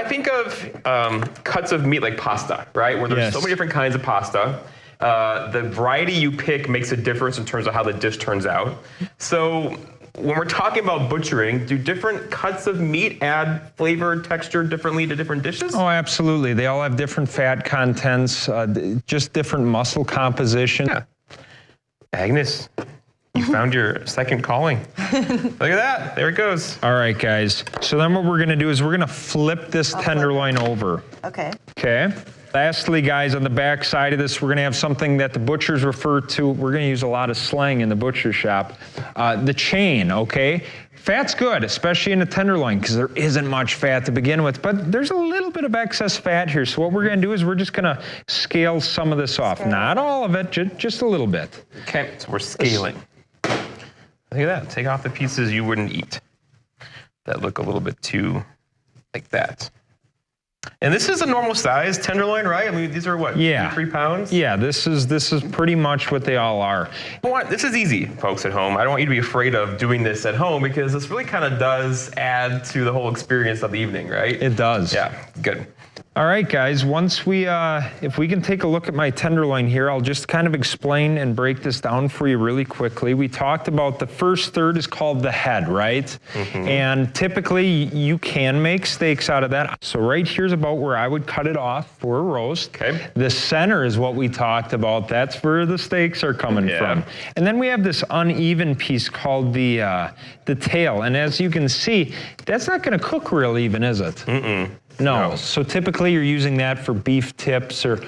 think of cuts of meat like pasta, right? Where there's so many different kinds of pasta. The variety you pick makes a difference in terms of how the dish turns out. So when we're talking about butchering, do different cuts of meat add flavor, texture differently to different dishes? Oh, absolutely. They all have different fat contents, just different muscle composition. Yeah. Agnes, you found your second calling. Look at that. There it goes. All right, guys. So then what we're going to do is we're going to flip this tenderloin over. Okay. Okay. Lastly, guys, on the back side of this, we're going to have something that the butchers refer to. We're going to use a lot of slang in the butcher shop. The chain, okay? Fat's good, especially in the tenderloin, because there isn't much fat to begin with, but there's a little bit of excess fat here. So what we're going to do is we're just going to scale some of this off. Not all of it, just a little bit. Okay, so we're scaling. Look at that. Take off the pieces you wouldn't eat that look a little bit too like that. And this is a normal size tenderloin, right? I mean, these are what, 3 pounds? Yeah, this is pretty much what they all are. This is easy, folks at home. I don't want you to be afraid of doing this at home because this really kind of does add to the whole experience of the evening, right? It does. Yeah, good. All right, guys, once we, if we can take a look at my tenderloin here, I'll just kind of explain and break this down for you really quickly. We talked about the first third is called the head, right? And typically you can make steaks out of that. So right here's about where I would cut it off for a roast. Okay. The center is what we talked about. That's where the steaks are coming from. And then we have this uneven piece called the tail. And as you can see, that's not gonna cook real even, is it? No. So typically you're using that for beef tips or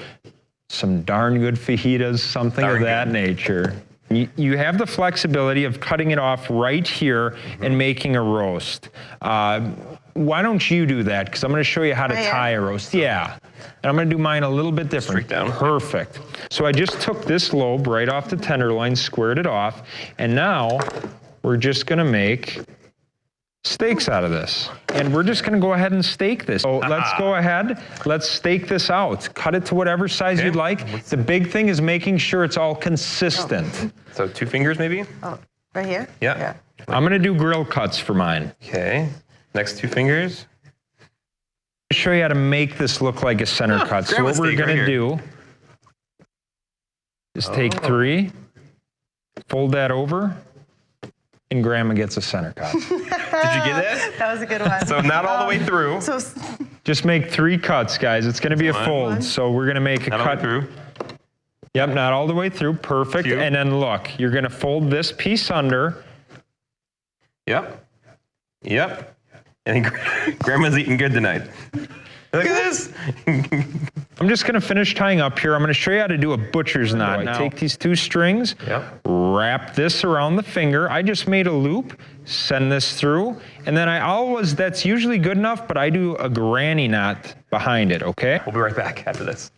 some darn good fajitas, something of that nature. You have the flexibility of cutting it off right here and making a roast. Why don't you do that? Because I'm going to show you how to tie a roast. Yeah. And I'm going to do mine a little bit different. Straight down. Perfect. So I just took this lobe right off the tenderloin, squared it off, and now we're just going to make steaks out of this. And we're just going to go ahead and steak this. So let's go ahead, let's steak this out. Cut it to whatever size you'd like. The big thing is making sure it's all consistent. So 2 fingers maybe? Oh, right here? Yeah. I'm going to do grill cuts for mine. Okay. Next 2 fingers. I'll show you how to make this look like a center cut. So what we're going to do is take 3, fold that over, and Grandma gets a center cut. Did you get that? That was a good one. So not all the way through. So just make 3 cuts, guys. It's going to be a fold. So we're going to make a cut through. Yep, not all the way through. Perfect. And then look, you're going to fold this piece under. Yep. And Grandma's eating good tonight. Look at this. I'm just going to finish tying up here. I'm going to show you how to do a butcher's knot. Now, take these 2 strings, wrap this around the finger. I just made a loop, send this through, and then that's usually good enough, but I do a granny knot behind it, okay? We'll be right back after this.